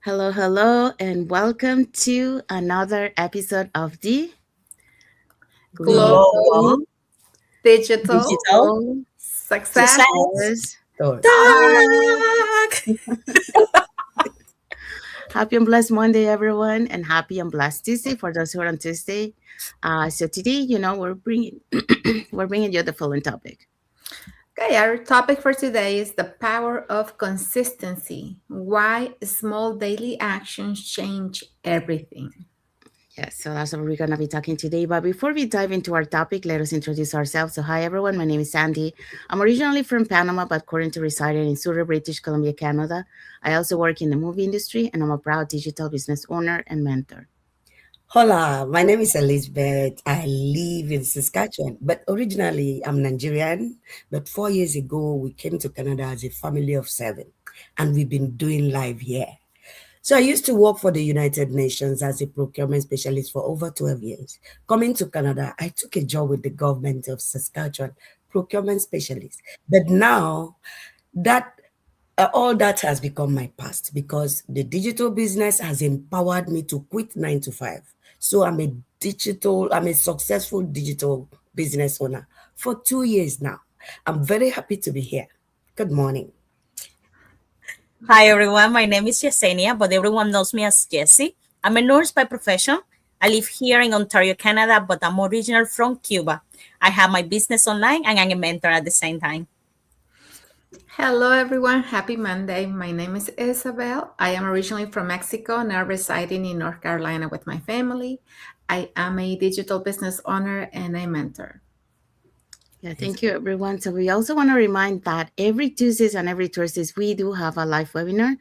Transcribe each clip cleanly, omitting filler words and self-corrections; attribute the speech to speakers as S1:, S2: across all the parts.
S1: Hello, hello, and welcome to another episode of the
S2: Global
S3: Global
S1: Global
S2: digital
S3: digital
S2: success
S3: success
S1: Success
S3: story.
S1: Talk. Happy and blessed Monday, everyone, and happy and blessed Tuesday for those who are on Tuesday. So today, we're bringing we're bringing you the following topic.
S2: Okay, our topic for today is the power of consistency. Why small daily actions change everything.
S1: Yes, so that's what we're going to be talking today. But before we dive into our topic, let us introduce ourselves. So, hi everyone, my name is Sandy. I'm originally from Panama, but currently residing in Surrey, British Columbia, Canada. I also work in the movie industry, and I'm a proud digital business owner and mentor.
S3: Hola, my name is Elizabeth. I live in Saskatchewan, but originally I'm Nigerian. But 4 years ago, we came to Canada as a family of seven, and we've been doing live here. So I used to work for the United Nations as a procurement specialist for over 12 years. Coming to Canada, I took a job with the government of Saskatchewan, procurement specialist. But now that all that has become my past because the digital business has empowered me to quit 9 to 5. So I'm a successful digital business owner for 2 years now. I'm very happy to be here. Good morning.
S4: Hi everyone, my name is Yesenia, but everyone knows me as Jessie. I'm a nurse by profession. I live here in Ontario, Canada, but I'm original from Cuba. I have my business online and I'm a mentor at the same time.
S2: Hello, everyone. Happy Monday. My name is Isabel. I am originally from Mexico, now residing in North Carolina with my family. I am a digital business owner and a mentor.
S1: Yeah, thank you, everyone. So we also want to remind that every Tuesdays and every Thursdays we do have a live webinar.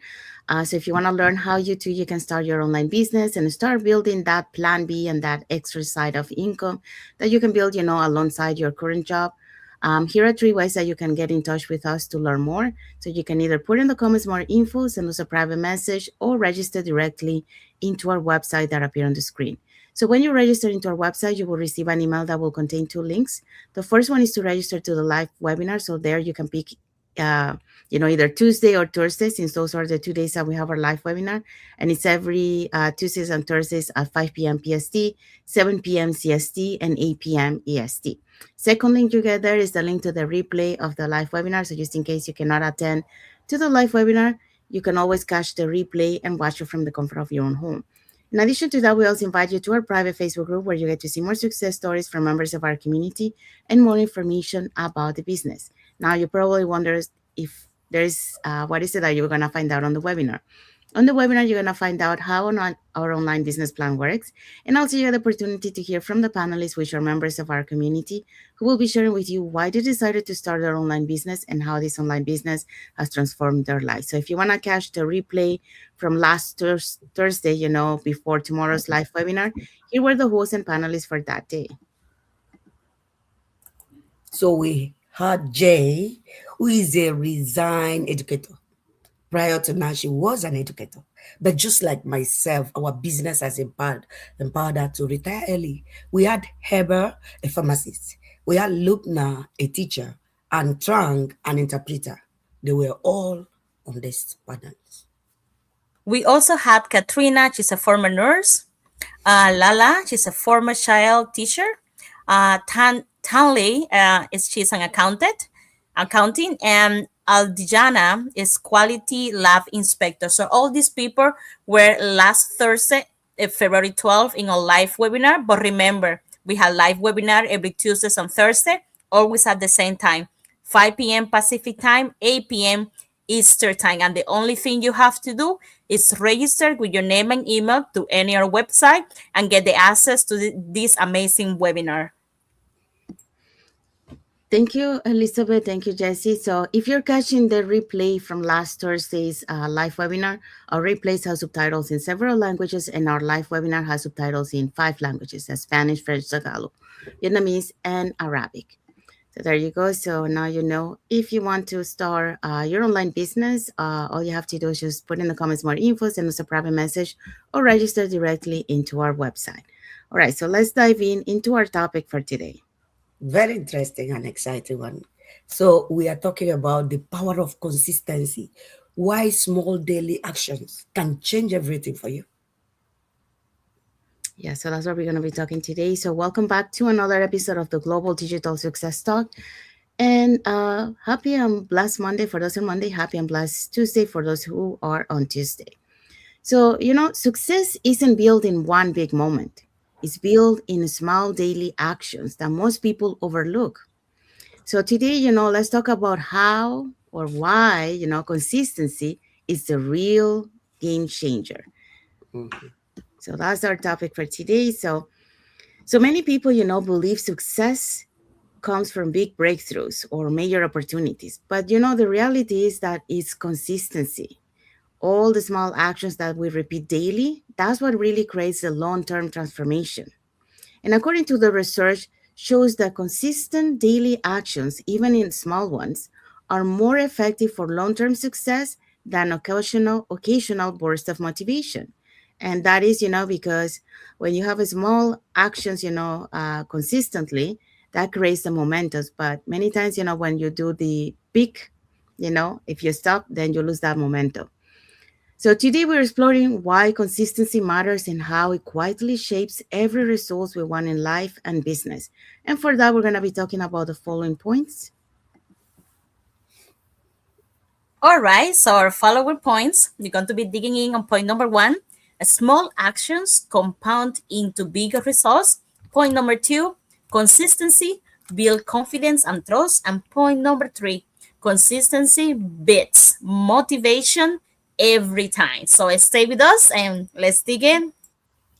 S1: So if you want to learn how you can start your online business and start building that plan B and that extra side of income that you can build, alongside your current job. Here are three ways that you can get in touch with us to learn more. So you can either put in the comments more info, send us a private message, or register directly into our website that appear on the screen. So when you register into our website, you will receive an email that will contain two links. The first one is to register to the live webinar. So there you can pick, either Tuesday or Thursday, since those are the 2 days that we have our live webinar. And it's every Tuesdays and Thursdays at 5 p.m. PST, 7 p.m. CST, and 8 p.m. EST. Second link you get there is the link to the replay of the live webinar. So just in case you cannot attend to the live webinar, you can always catch the replay and watch it from the comfort of your own home. In addition to that, we also invite you to our private Facebook group where you get to see more success stories from members of our community and more information about the business. Now, you probably wonder if there's what is it that you're going to find out on the webinar. On the webinar, you're going to find out how our online business plan works, and also you have the opportunity to hear from the panelists, which are members of our community, who will be sharing with you why they decided to start their online business and how this online business has transformed their life. So if you want to catch the replay from last Thursday, before tomorrow's live webinar, here were the hosts and panelists for that day.
S3: So we had Jay, who is a resigned educator. Prior to now, she was an educator. But just like myself, our business has empowered her to retire early. We had Heber, a pharmacist. We had Lubna, a teacher, and Trang, an interpreter. They were all on this panel.
S4: We also had Katrina, she's a former nurse. Lala, she's a former child teacher. Tanley, she's an accounting, and Aldijana is quality lab inspector. So all these people were last Thursday, February 12th, in a live webinar. But remember, we have live webinar every Tuesdays and Thursday, always at the same time, 5 p.m. Pacific time, 8 p.m. Easter time. And the only thing you have to do is register with your name and email to any our website and get the access to this amazing webinar.
S1: Thank you, Elizabeth. Thank you, Jesse. So if you're catching the replay from last Thursday's live webinar, our replays have subtitles in several languages, and our live webinar has subtitles in 5 languages: Spanish, French, Tagalog, Vietnamese, and Arabic. So there you go. So now you know if you want to start your online business, all you have to do is just put in the comments more info, send us a private message, or register directly into our website. All right, so let's dive into our topic for today.
S3: Very interesting and exciting one. So we are talking about the power of consistency. why small daily actions can change everything for you.
S1: Yeah, so that's what we're going to be talking today. So, welcome back to another episode of the Global Digital Success Talk. And happy and blessed Monday for those on Monday. Happy and blessed Tuesday for those who are on Tuesday. So, success isn't built in one big moment, it's built in small daily actions that most people overlook. So, today, let's talk about how or why, consistency is the real game changer.
S3: Mhm.
S1: So, that's our topic for today. So many people, believe success comes from big breakthroughs or major opportunities. But the reality is that it's consistency. All the small actions that we repeat daily, that's what really creates a long-term transformation. And according to the research, shows that consistent daily actions, even in small ones, are more effective for long-term success than occasional bursts of motivation. And that is, because when you have a small actions, consistently, that creates the momentum. But many times, when you do the big, if you stop, then you lose that momentum. So today we're exploring why consistency matters and how it quietly shapes every result we want in life and business. And for that, we're going to be talking about the following points.
S4: All right, so our following points, we're going to be digging in on point number one. Small actions compound into bigger results. Point number two, consistency build confidence and trust. And point number three, consistency beats motivation every time. So stay with us and let's dig in.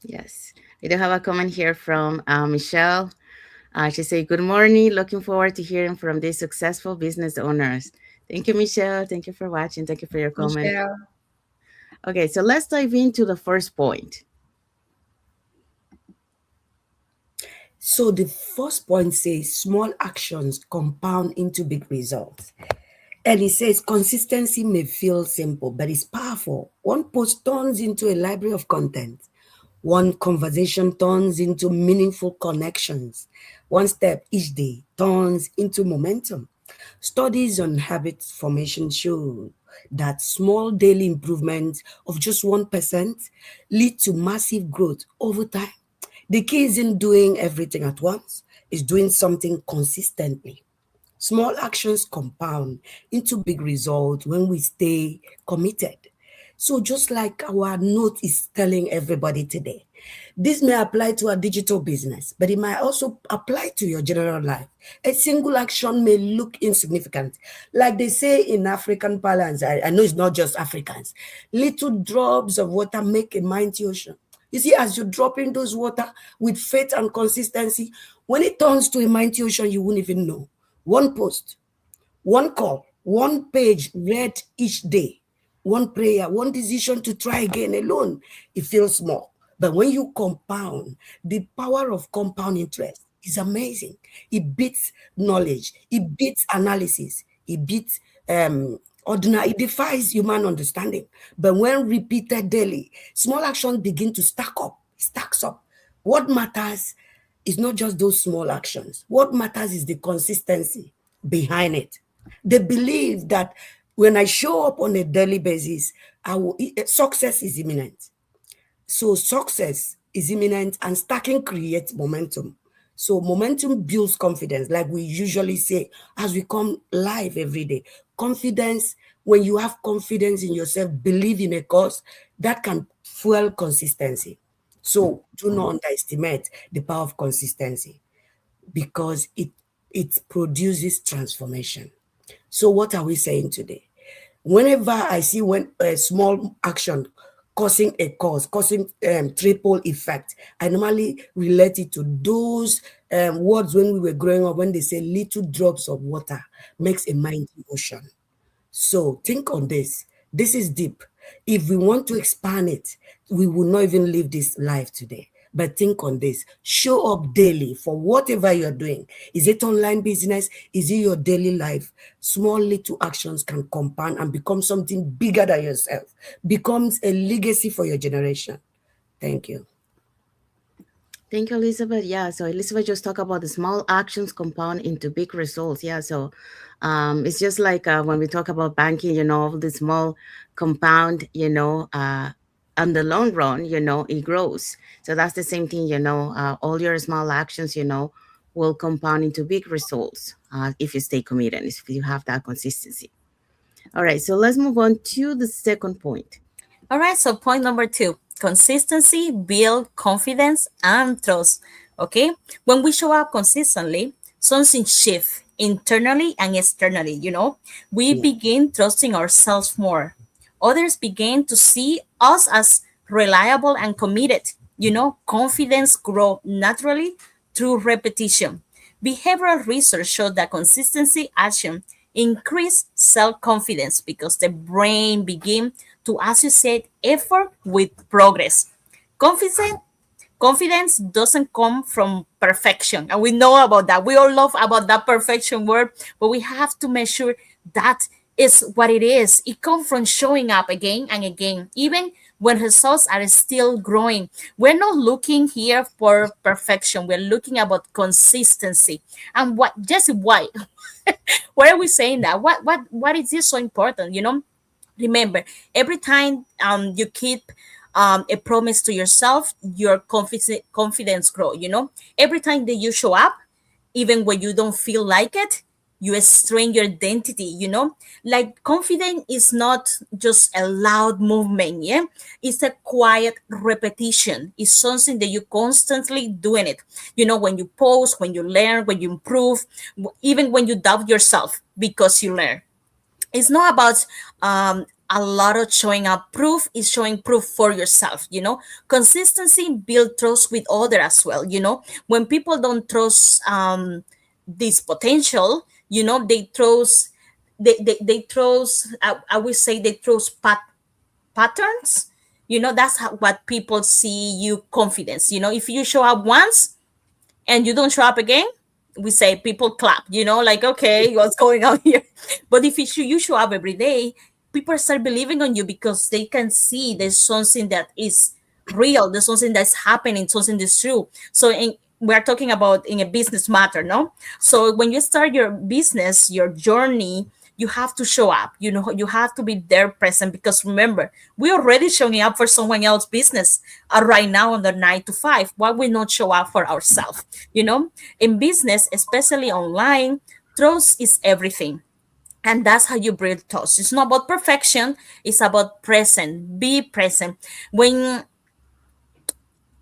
S1: Yes, we do have a comment here from Michelle. She said, "Good morning. Looking forward to hearing from these successful business owners." Thank you, Michelle. Thank you for watching. Thank you for your comment.
S2: Michelle.
S1: Okay, so let's dive into the first point.
S3: So the first point says small actions compound into big results. And it says consistency may feel simple, but it's powerful. One post turns into a library of content. One conversation turns into meaningful connections. One step each day turns into momentum. Studies on habit formation show that small daily improvements of just 1% lead to massive growth over time. The key isn't doing everything at once, it's doing something consistently. Small actions compound into big results when we stay committed. So, just like our note is telling everybody today, this may apply to a digital business, but it might also apply to your general life. A single action may look insignificant. Like they say in African parlance, I know it's not just Africans, little drops of water make a mighty ocean. You see, as you drop in those water with faith and consistency, when it turns to a mighty ocean, you won't even know. One post, one call, one page read each day, one prayer, one decision to try again alone, it feels small. But when you compound, the power of compound interest is amazing. It beats knowledge, it beats analysis, it beats ordinary, it defies human understanding. But when repeated daily, small actions begin to stacks up. What matters is not just those small actions. What matters is the consistency behind it. They believe that when I show up on a daily basis, success is imminent. So success is imminent and stacking creates momentum. So momentum builds confidence, like we usually say as we come live every day. Confidence, when you have confidence in yourself, believe in a cause, that can fuel consistency. So do not underestimate the power of consistency because it produces transformation. So what are we saying today? Whenever I see when a small action causing a cause, causing triple effect, I normally relate it to those words when we were growing up when they say little drops of water makes a mighty ocean. So think on this. This is deep. If we want to expand it, we will not even live this life today. But think on this. Show up daily for whatever you're doing. Is it online business? Is it your daily life? Small little actions can compound and become something bigger than yourself. Becomes a legacy for your generation. Thank you.
S1: Thank you, Elizabeth. Yeah, so Elizabeth just talked about the small actions compound into big results. Yeah, so it's just like when we talk about banking, all the small compound, on the long run, it grows. So that's the same thing, all your small actions, will compound into big results if you stay committed, if you have that consistency. All right, so let's move on to the second point.
S4: All right, so point number two, consistency build confidence and trust. Okay, when we show up consistently, something shift internally and externally. We
S3: Yeah.
S4: begin trusting ourselves more. Others begin to see us as reliable and committed. Confidence grow naturally through repetition. Behavioral research showed that consistency action increase self-confidence because the brain begin to associate effort with progress. Confidence confidence doesn't come from perfection, and we know about that. We all love about that perfection word, but we have to make sure that is what it is. It comes from showing up again and again, even when results are still growing. We're not looking here for perfection, we're looking about consistency. And what, just why why are we saying that? What is this so important? Remember, every time you keep a promise to yourself, your confidence grow. Every time that you show up, even when you don't feel like it, you strain your identity. Like confidence is not just a loud movement. Yeah, it's a quiet repetition. It's something that you constantly doing it. When you post, when you learn, when you improve, even when you doubt yourself because you learn. It's not about a lot of showing up proof. Is showing proof for yourself. Consistency build trust with other as well. When people don't trust this potential, they trust, they trust, I would say they trust patterns. That's what people see you confidence. If you show up once and you don't show up again, we say people clap, like, okay, what's going on here? But if you show up every day, people start believing on you because they can see there's something that is real, there's something that's happening, something that's true. So we're talking about in a business matter, no? So when you start your business, your journey, you have to show up. You have to be there present, because remember, we're already showing up for someone else's business right now on the 9 to 5. Why we not show up for ourselves? In business, especially online, trust is everything. And that's how you build trust. It's not about perfection, it's about present. Be present. When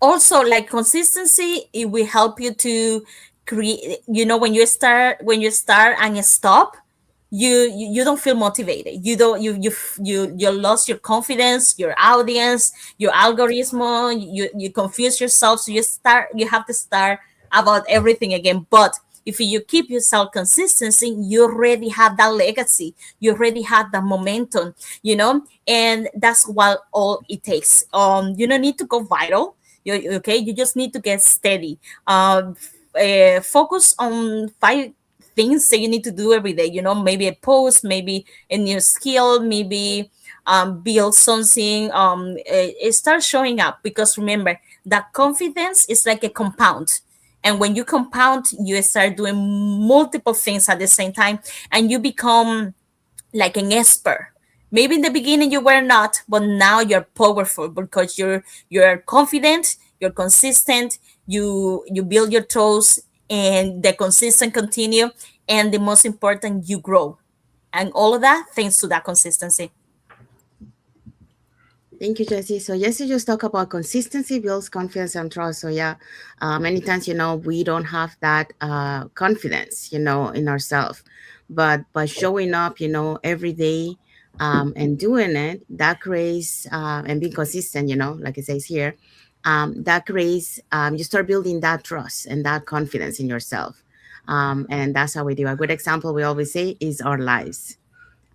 S4: also, like, consistency, it will help you to create. When you start and stop, you don't feel motivated. You don't you lost your confidence, your audience, your algorithm. You confuse yourself, so you have to start about everything again. But if you keep yourself consistency, you already have that legacy, you already have that momentum. And that's what all it takes. You don't need to go viral. Okay, you just need to get steady. Focus on 5 things that you need to do every day. Maybe a post, maybe a new skill, maybe build something. Start showing up, because remember that confidence is like a compound. And when you compound, you start doing multiple things at the same time, and you become like an expert. Maybe in the beginning you were not, but now you're powerful because you're confident, you're consistent, you build your trust, and the consistent continue, and the most important, you grow. And all of that thanks to that consistency.
S1: Thank you, Jesse. So Jesse just talked about consistency builds confidence and trust. So yeah, many times, we don't have that confidence, in ourselves. But by showing up, every day and doing it, that creates, and being consistent, like it says here, that creates, you start building that trust and that confidence in yourself. And that's how we do. A good example we always say is our lives.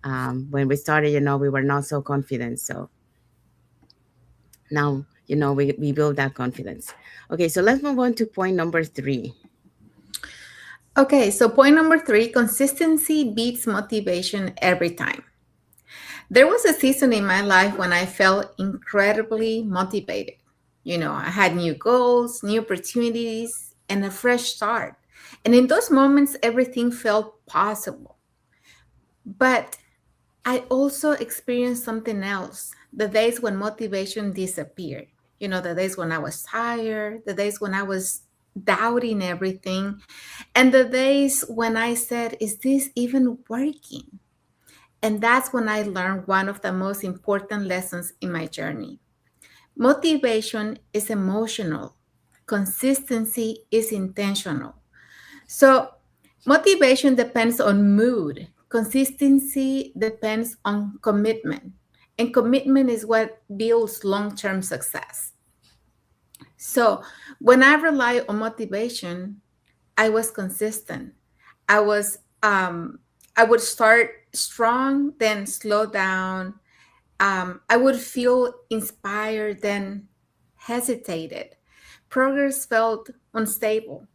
S1: When we started, we were not so confident. So now we build that confidence. Okay, so let's move on to point number 3.
S2: Okay, so point number 3, consistency beats motivation every time. There was a season in my life when I felt incredibly motivated. I had new goals, new opportunities, and a fresh start. And in those moments, everything felt possible. But I also experienced something else, the days when motivation disappeared. The days when I was tired, the days when I was doubting everything, and the days when I said, is this even working? And that's when I learned one of the most important lessons in my journey. Motivation is emotional, consistency is intentional. So, motivation depends on mood, consistency depends on commitment, and commitment is what builds long term success. So, when I rely on motivation, I was consistent. I was, I would start strong, then slow down. I would feel inspired, then hesitated. Progress felt unstable.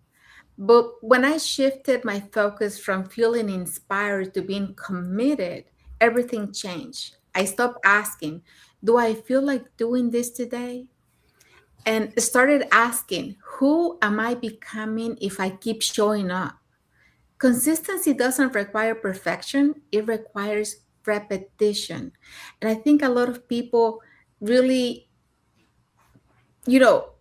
S2: But when I shifted my focus from feeling inspired to being committed, everything changed. I stopped asking, do I feel like doing this today? And started asking, who am I becoming if I keep showing up? Consistency doesn't require perfection, it requires repetition. And I think a lot of people really, you know,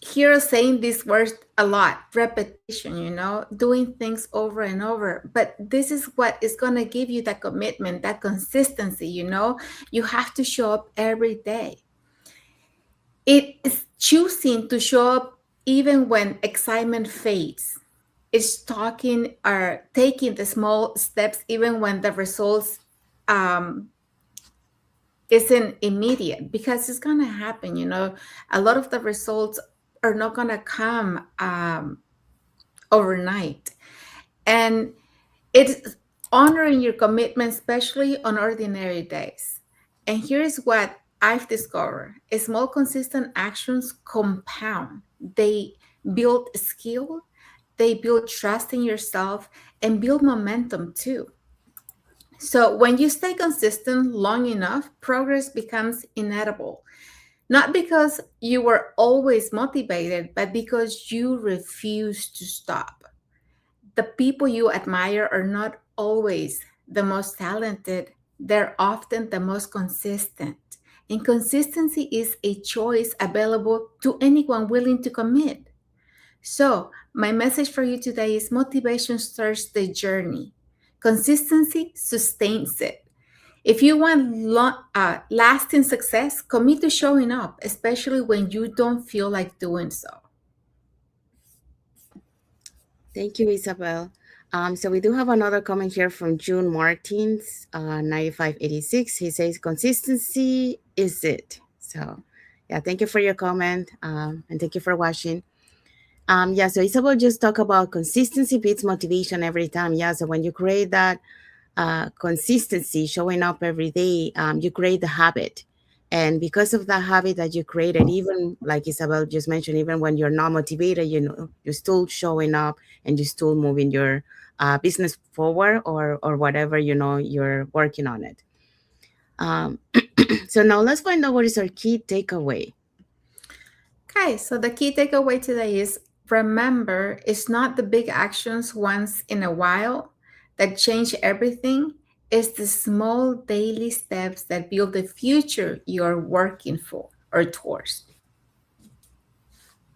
S2: hear us saying these words a lot, repetition, doing things over and over. But this is what is going to give you that commitment, that consistency. You have to show up every day. It is choosing to show up even when excitement fades. It's talking or taking the small steps even when the results um, isn't immediate, because it's going to happen. A lot of the results are not going to come overnight. And it's honoring your commitment, especially on ordinary days. And here's what I've discovered: small, consistent actions compound. They build skill, they build trust in yourself, and build momentum too. So when you stay consistent long enough, progress becomes inevitable. Not because you were always motivated, but because you refuse to stop. The people you admire are not always the most talented, they're often the most consistent. And consistency is a choice available to anyone willing to commit. So, my message for you today is: motivation starts the journey, consistency sustains it. If you want lasting success, commit to showing up, especially when you don't feel like doing so.
S1: Thank you, Isabel. So we do have another comment here from June Martins, 9586. He says, consistency is it. So, yeah, thank you for your comment, and thank you for watching. Yeah, so Isabel just talked about consistency beats motivation every time. Yeah, so when you create that consistency, showing up every day, you create the habit. And because of that habit that you created, even like Isabel just mentioned, even when you're not motivated, you're still showing up and you're still moving your business forward, or whatever, you're working on it. Um, so now let's find out what is our key takeaway.
S2: Okay, so the key takeaway today is: remember, it's not the big actions once in a while that change everything. It's the small daily steps that build the future you're working for or towards.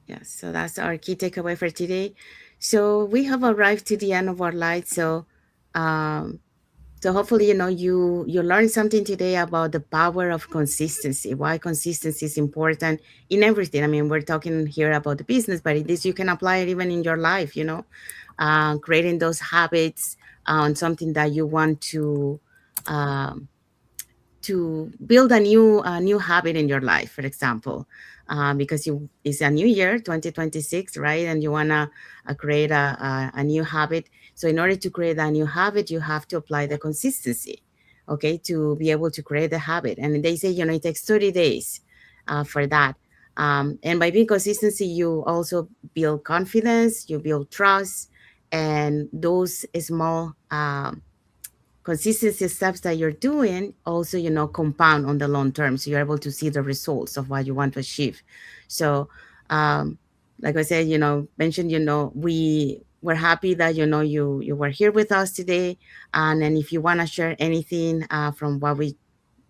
S1: Yes, so that's our key takeaway for today. So we have arrived to the end of our light. Um, so hopefully, you learned something today about the power of consistency. Why consistency is important in everything. I mean, we're talking here about the business, but in this you can apply it even in your life. Creating those habits on something that you want um, to build a new habit in your life, for example, because it's a new year, 2026, right? And you want to create a new habit. So in order to create a new habit, you have to apply the consistency, okay, to be able to create the habit. And they say, it takes 30 days for that. And by being consistency, you also build confidence, you build trust, and those small consistency steps that you're doing also, compound on the long term. So you're able to see the results of what you want to achieve. So, um, like I said, mentioned, we're happy that, you were here with us today. And then if you want to share anything from what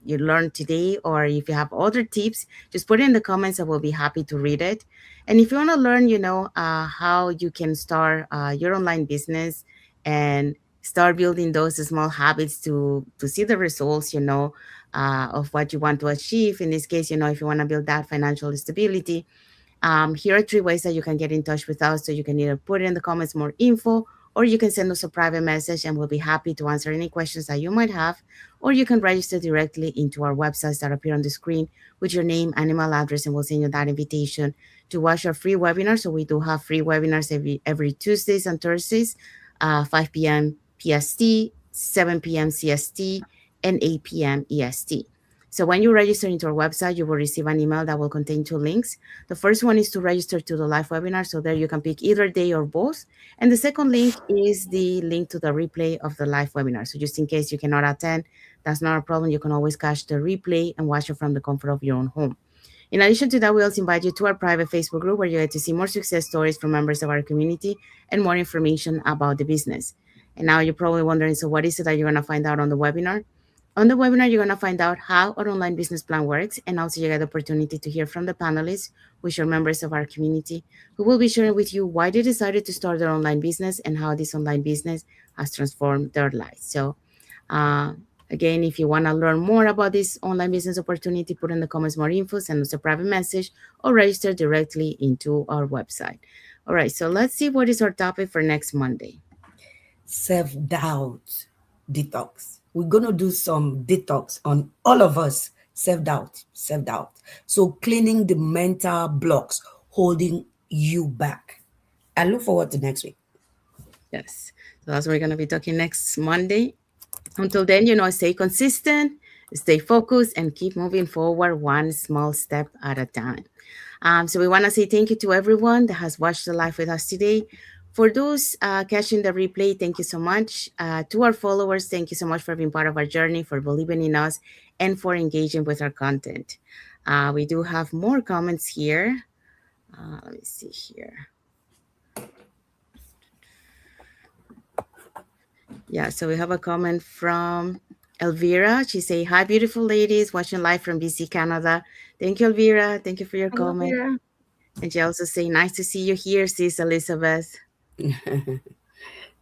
S1: you learned today, or if you have other tips, just put it in the comments. I will be happy to read it. And if you want to learn, how you can start your online business and start building those small habits to see the results, of what you want to achieve. In this case, if you want to build that financial stability, here are three ways that you can get in touch with us. So you can either put in the comments more info, or you can send us a private message and we'll be happy to answer any questions that you might have. Or you can register directly into our websites that appear on the screen with your name and email address, and we'll send you that invitation to watch our free webinar. So we do have free webinars every Tuesdays and Thursdays, 5 p.m. PST, 7 p.m. CST, and 8 p.m. EST. So when you register into our website, you will receive an email that will contain two links. The first one is to register to the live webinar. So there you can pick either day or both. And the second link is the link to the replay of the live webinar. So just in case you cannot attend, that's not a problem. You can always catch the replay and watch it from the comfort of your own home. In addition to that, we also invite you to our private Facebook group where you get to see more success stories from members of our community and more information about the business. And now you're probably wondering, so what is it that you're going to find out on the webinar? On the webinar, you're going to find out how our online business plan works, and also you get the opportunity to hear from the panelists, which are members of our community, who will be sharing with you why they decided to start their online business and how this online business has transformed their lives. So, uh, again, if you want to learn more about this online business opportunity, put in the comments more info, send us a private message, or register directly into our website. All right, so let's see what is our topic for next Monday.
S3: Self-doubt detox. We're going to do some detox on all of us. Self-doubt. So cleaning the mental blocks holding you back. I look forward to next week.
S1: Yes, so that's what we're going to be talking next Monday. Until then, stay consistent, stay focused, and keep moving forward one small step at a time. So we want to say thank you to everyone that has watched the live with us today. For those catching the replay, thank you so much. To our followers, thank you so much for being part of our journey, for believing in us, and for engaging with our content. We do have more comments here. Let me see here. Yeah, so we have a comment from Elvira. She say, "Hi, beautiful ladies, watching live from BC, Canada." Thank you, Elvira. Thank you for your
S2: Hello,
S1: comment.
S2: Vera.
S1: And she also say, "Nice to see you here, sis Elizabeth."
S3: Thank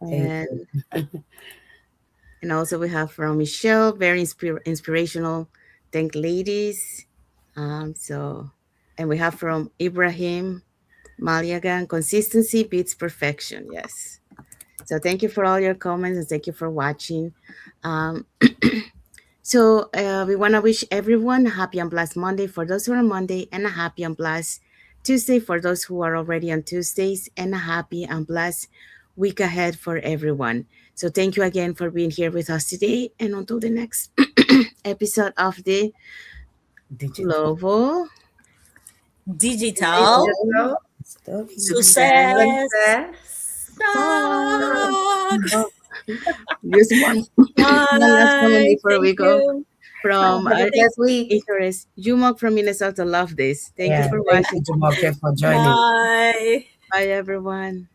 S1: And
S3: you.
S1: and also we have from Michelle, very inspirational. Thank ladies. So, and we have from Ibrahim Maliagan, consistency beats perfection. Yes. So thank you for all your comments and thank you for watching. Um, So we want to wish everyone a happy and blessed Monday for those who are on Monday, and a happy and blessed Tuesday for those who are already on Tuesdays, and a happy and blessed week ahead for everyone. So thank you again for being here with us today, and until the next episode of the
S3: Digital
S1: Global
S4: Digital
S2: Digital
S3: story.
S4: success.
S2: success.
S4: Talk.
S1: Oh, use one last comment
S4: Bye.
S1: before we
S4: Thank
S1: go
S4: you.
S1: from
S2: Have a
S1: our
S2: blessed week.
S1: interest. Jumok from Minnesota, love this. Thank you
S3: Yeah,
S1: for
S3: thank you,
S1: watching.
S3: Jumoke, for joining.
S4: Bye.
S1: Bye, everyone.